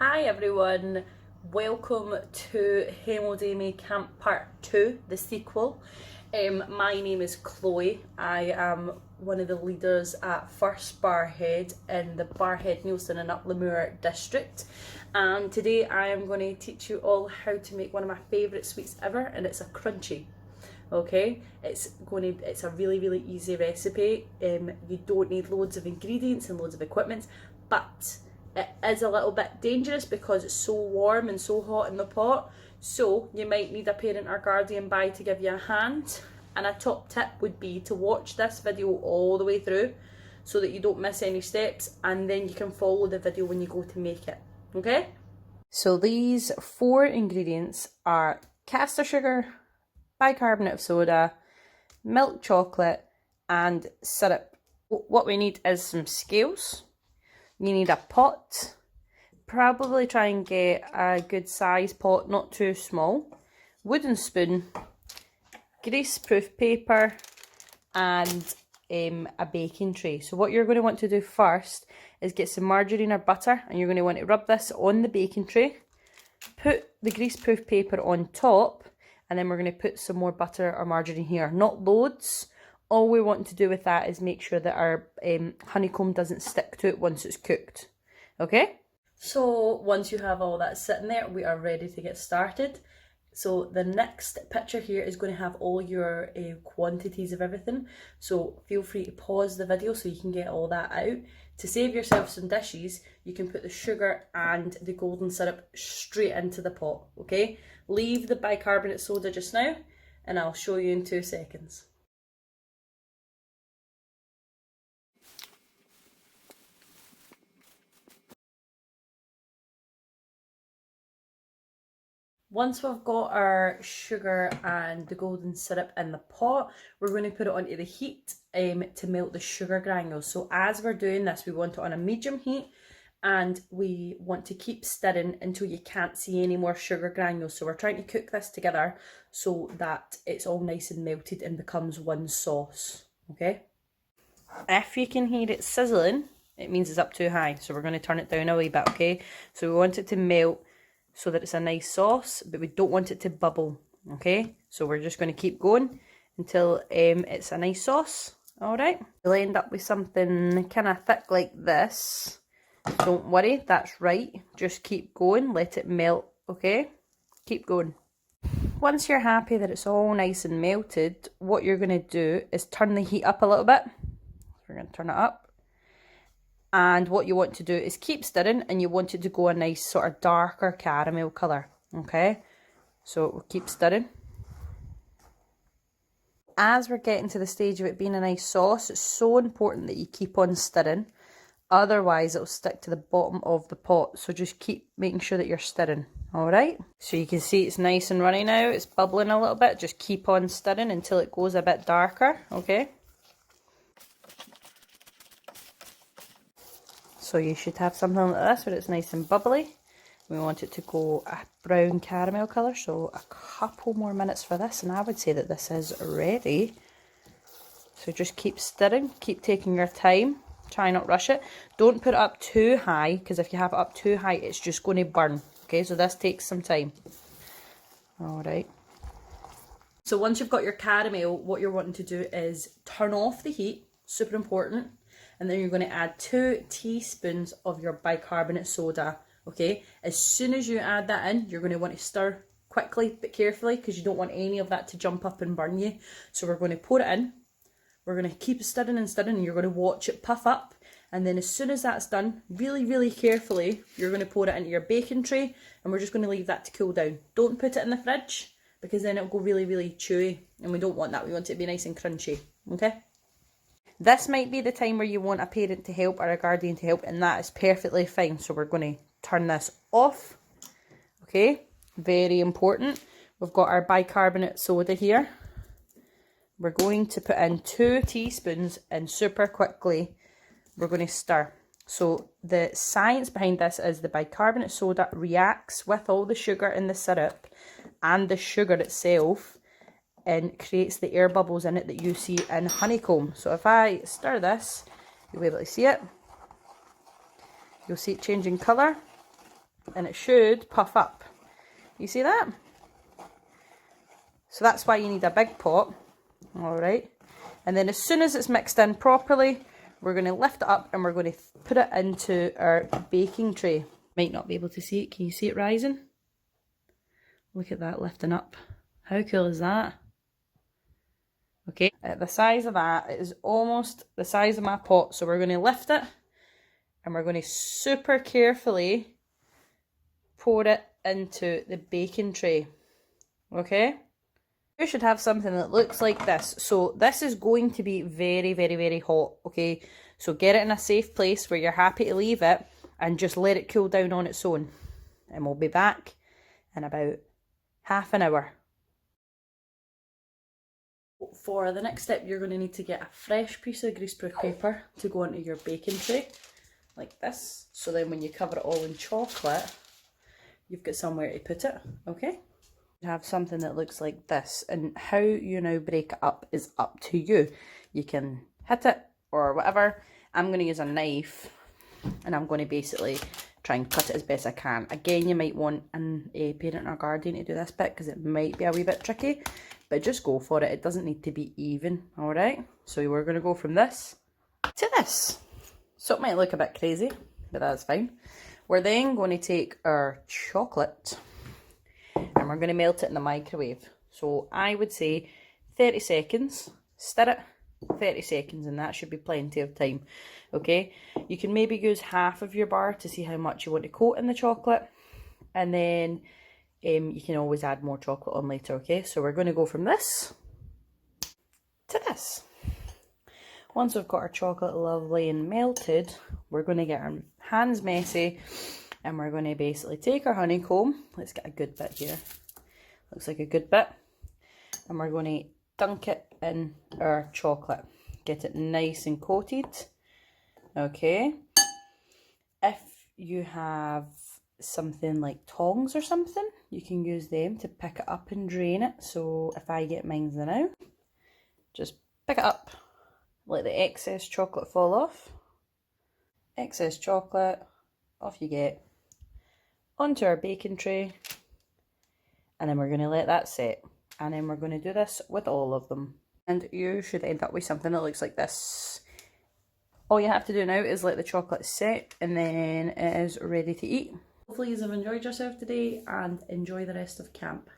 Hi everyone, welcome to Hemodeme Camp Part 2, the sequel. My name is Chloe. I am one of the leaders at First Barrhead in the Barrhead, Neilson and Uplemure district. And today I am going to teach you all how to make one of my favourite sweets ever, and it's a crunchy. Okay, it's a really easy recipe. You don't need loads of ingredients and loads of equipment, but it is a little bit dangerous because it's so warm and so hot in the pot, so you might need a parent or guardian by to give you a hand. And a top tip would be to watch this video all the way through so that you don't miss any steps, and then you can follow the video when you go to make it. Okay, so these 4 ingredients are caster sugar, bicarbonate of soda, milk chocolate and syrup. What we need is some scales. You need a pot. Probably try and get a good size pot, not too small. Wooden spoon, grease-proof paper and a baking tray. So what you're going to want to do first is get some margarine or butter, and you're going to want to rub this on the baking tray. Put the grease-proof paper on top, and then we're going to put some more butter or margarine here. Not loads. All we want to do with that is make sure that our honeycomb doesn't stick to it once it's cooked. Okay? So once you have all that sitting there, we are ready to get started. So the next picture here is going to have all your quantities of everything. So feel free to pause the video so you can get all that out. To save yourself some dishes, you can put the sugar and the golden syrup straight into the pot, okay? Leave the bicarbonate soda just now, and I'll show you in 2 seconds. Once we've got our sugar and the golden syrup in the pot, we're going to put it onto the heat to melt the sugar granules. So as we're doing this, we want it on a medium heat, and we want to keep stirring until you can't see any more sugar granules. So we're trying to cook this together so that it's all nice and melted and becomes one sauce, okay? If you can hear it sizzling, it means it's up too high. So we're going to turn it down a wee bit, okay? So we want it to melt so that it's a nice sauce, but we don't want it to bubble, okay? So we're just going to keep going until it's a nice sauce, alright? We'll end up with something kind of thick like this. Don't worry, that's right. Just keep going, let it melt, okay? Keep going. Once you're happy that it's all nice and melted, what you're going to do is turn the heat up a little bit. We're going to turn it up. And what you want to do is keep stirring, and you want it to go a nice sort of darker caramel colour, okay? So we'll keep stirring. As we're getting to the stage of it being a nice sauce, it's so important that you keep on stirring. Otherwise, it'll stick to the bottom of the pot. So just keep making sure that you're stirring, alright? So you can see it's nice and runny now. It's bubbling a little bit. Just keep on stirring until it goes a bit darker, okay? So you should have something like this where it's nice and bubbly. We want it to go a brown caramel colour, so a couple more minutes for this, and I would say that this is ready. So just keep stirring, keep taking your time, try not rush it. Don't put it up too high, because if you have it up too high, it's just going to burn. Okay, so this takes some time. Alright. So once you've got your caramel, what you're wanting to do is turn off the heat, super important. And then you're going to add 2 teaspoons of your bicarbonate soda, okay? As soon as you add that in, you're going to want to stir quickly but carefully, because you don't want any of that to jump up and burn you. So we're going to pour it in. We're going to keep stirring and stirring, and you're going to watch it puff up. And then as soon as that's done, really carefully, you're going to pour it into your baking tray, and we're just going to leave that to cool down. Don't put it in the fridge, because then it'll go really chewy, and we don't want that. We want it to be nice and crunchy, okay? This might be the time where you want a parent to help or a guardian to help, and that is perfectly fine. So we're going to turn this off. Okay, very important. We've got our bicarbonate soda here. We're going to put in 2 teaspoons and super quickly we're going to stir. So the science behind this is the bicarbonate soda reacts with all the sugar in the syrup and the sugar itself, and creates the air bubbles in it that you see in honeycomb. So if I stir this, you'll be able to see it. You'll see it changing colour. and it should puff up. You see that? So that's why you need a big pot. Alright. And then as soon as it's mixed in properly, we're going to lift it up and we're going to put it into our baking tray. Might not be able to see it. Can you see it rising? Look at that lifting up. How cool is that? Okay, at the size of that, it is almost the size of my pot. So we're going to lift it and we're going to super carefully pour it into the baking tray. Okay? You should have something that looks like this. So this is going to be very, very, very hot. Okay, so get it in a safe place where you're happy to leave it and just let it cool down on its own. And we'll be back in about half an hour. For the next step, you're going to need to get a fresh piece of greaseproof paper to go onto your baking tray, like this. So then when you cover it all in chocolate, you've got somewhere to put it, okay? You have something that looks like this, and how you now break it up is up to you. You can hit it or whatever. I'm going to use a knife, and I'm going to basically try and cut it as best I can. Again, you might want a parent or guardian to do this bit because it might be a wee bit tricky. But just go for it. It doesn't need to be even, alright? So we're going to go from this to this. So it might look a bit crazy, but that's fine. We're then going to take our chocolate and we're going to melt it in the microwave. So I would say 30 seconds. Stir it 30 seconds and that should be plenty of time. Okay? You can maybe use half of your bar to see how much you want to coat in the chocolate. And then you can always add more chocolate on later, okay? So we're going to go from this to this. Once we've got our chocolate lovely and melted, we're going to get our hands messy and we're going to basically take our honeycomb. Let's get a good bit here. Looks like a good bit. And we're going to dunk it in our chocolate. Get it nice and coated. Okay. If you have something like tongs or something, you can use them to pick it up and drain it. So if I get mine now, just pick it up, let the excess chocolate fall off. Excess chocolate, off you get, onto our baking tray, and then we're going to let that set. And then we're going to do this with all of them. And you should end up with something that looks like this. All you have to do now is let the chocolate set and then it is ready to eat. Hopefully you have enjoyed yourself today and enjoy the rest of camp.